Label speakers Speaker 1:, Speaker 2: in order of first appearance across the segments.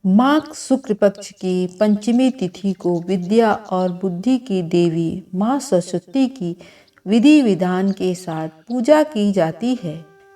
Speaker 1: माघ शुक्ल पक्ष की पंचमी तिथि को विद्या और बुद्धि की देवी माँ सरस्वती की विधि विधान के साथ पूजा की जाती है।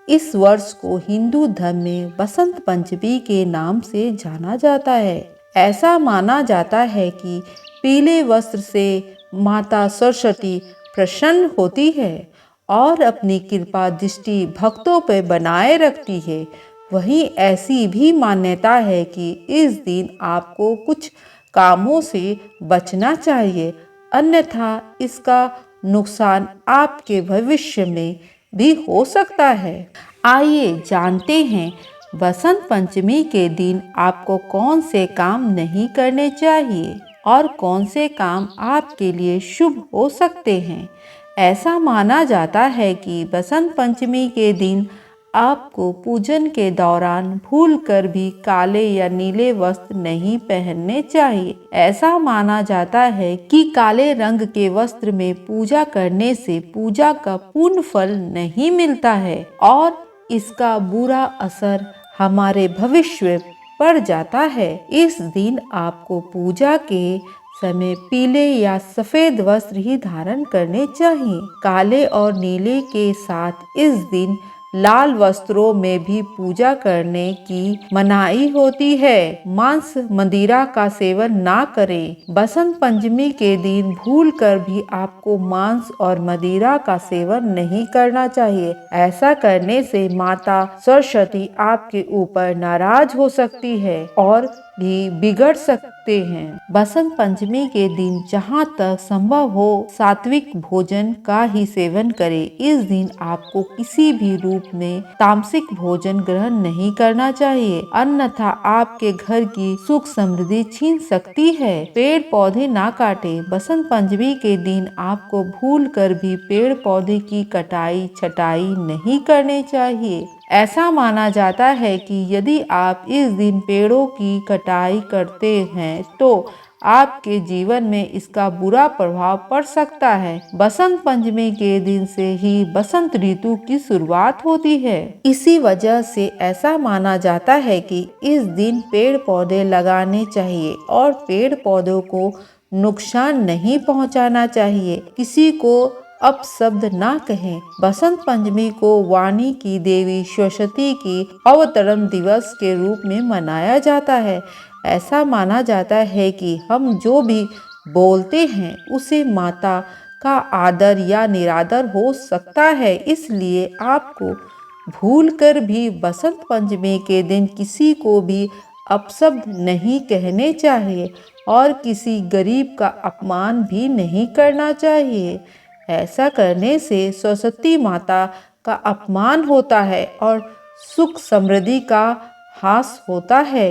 Speaker 1: इस वर्ष को हिंदू धर्म में बसंत पंचमी के नाम से जाना जाता है। ऐसा माना जाता है कि पीले वस्त्र से माता सरस्वती प्रसन्न होती है और अपनी कृपा दृष्टि भक्तों पर बनाए रखती है। वहीं ऐसी भी मान्यता है कि इस दिन आपको कुछ कामों से बचना चाहिए, अन्यथा इसका नुकसान आपके भविष्य में भी हो सकता है। आइए जानते हैं बसंत पंचमी के दिन आपको कौन से काम नहीं करने चाहिए और कौन से काम आपके लिए शुभ हो सकते हैं। ऐसा माना जाता है कि बसंत पंचमी के दिन आपको पूजन के दौरान भूलकर भी काले या नीले वस्त्र नहीं पहनने चाहिए। ऐसा माना जाता है कि काले रंग के वस्त्र में पूजा करने से पूजा का पूर्ण फल नहीं मिलता है और इसका बुरा असर हमारे भविष्य पर जाता है। इस दिन आपको पूजा के समय पीले या सफेद वस्त्र ही धारण करने चाहिए। काले और नीले के साथ इस दिन लाल वस्त्रों में भी पूजा करने की मनाही होती है। मांस मदिरा का सेवन ना करें। बसंत पंचमी के दिन भूलकर भी आपको मांस और मदिरा का सेवन नहीं करना चाहिए। ऐसा करने से माता सरस्वती आपके ऊपर नाराज हो सकती है और भी बिगड़ सकते हैं। बसंत पंचमी के दिन जहाँ तक संभव हो सात्विक भोजन का ही सेवन करें। इस दिन आपको किसी भी रूप में तामसिक भोजन ग्रहण नहीं करना चाहिए, अन्यथा आपके घर की सुख समृद्धि छीन सकती है। पेड़ पौधे ना काटे। बसंत पंचमी के दिन आपको भूल कर भी पेड़ पौधे की कटाई छटाई नहीं करनी चाहिए। ऐसा माना जाता है कि यदि आप इस दिन पेड़ों की कटाई करते हैं तो आपके जीवन में इसका बुरा प्रभाव पड़ सकता है। बसंत पंचमी के दिन से ही बसंत ऋतु की शुरुआत होती है। इसी वजह से ऐसा माना जाता है कि इस दिन पेड़ पौधे लगाने चाहिए और पेड़ पौधों को नुकसान नहीं पहुंचाना चाहिए। किसी को अपशब्द ना कहें। बसंत पंचमी को वाणी की देवी सरस्वती की अवतरण दिवस के रूप में मनाया जाता है। ऐसा माना जाता है कि हम जो भी बोलते हैं उसे माता का आदर या निरादर हो सकता है, इसलिए आपको भूलकर भी बसंत पंचमी के दिन किसी को भी अपशब्द नहीं कहने चाहिए और किसी गरीब का अपमान भी नहीं करना चाहिए। ऐसा करने से सरस्वती माता का अपमान होता है और सुख समृद्धि का ह्रास होता है।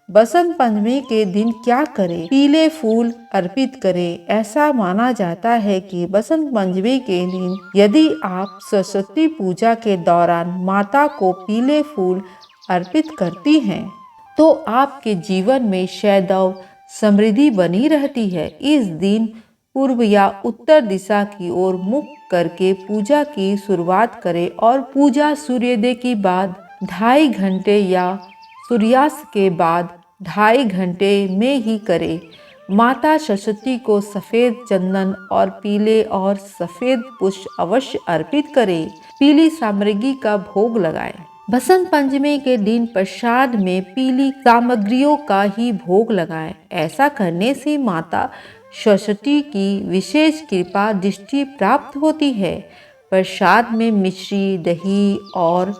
Speaker 1: बसंत पंचमी के दिन क्या करें? पीले फूल अर्पित करें। ऐसा माना जाता है कि बसंत पंचमी के दिन यदि आप सरस्वती पूजा के दौरान माता को पीले फूल अर्पित करती हैं तो आपके जीवन में सदैव समृद्धि बनी रहती है। इस दिन पूर्व या उत्तर दिशा की ओर मुख करके पूजा की शुरुआत करें और पूजा सूर्योदय के बाद 2.5 घंटे या सूर्यास्त के बाद 2.5 घंटे में ही करें। माता सरस्वती को सफ़ेद चंदन और पीले और सफ़ेद पुष्प अवश्य अर्पित करें। पीली सामग्री का भोग लगाएं। बसंत पंचमी के दिन प्रसाद में पीली सामग्रियों का ही भोग लगाएं। ऐसा करने से माता सरस्वती की विशेष कृपा दृष्टि प्राप्त होती है। प्रसाद में मिश्री, दही और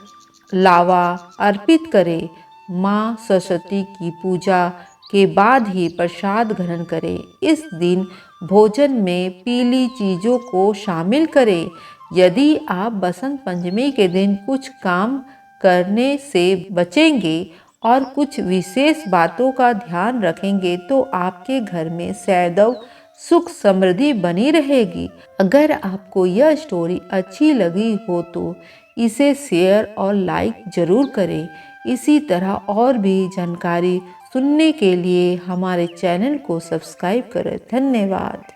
Speaker 1: लावा अर्पित करें। माँ सरस्वती की पूजा के बाद ही प्रसाद ग्रहण करें। इस दिन भोजन में पीली चीज़ों को शामिल करें। यदि आप बसंत पंचमी के दिन कुछ काम करने से बचेंगे और कुछ विशेष बातों का ध्यान रखेंगे तो आपके घर में सदैव सुख समृद्धि बनी रहेगी। अगर आपको यह स्टोरी अच्छी लगी हो तो इसे शेयर और लाइक जरूर करें। इसी तरह और भी जानकारी सुनने के लिए हमारे चैनल को सब्सक्राइब करें। धन्यवाद।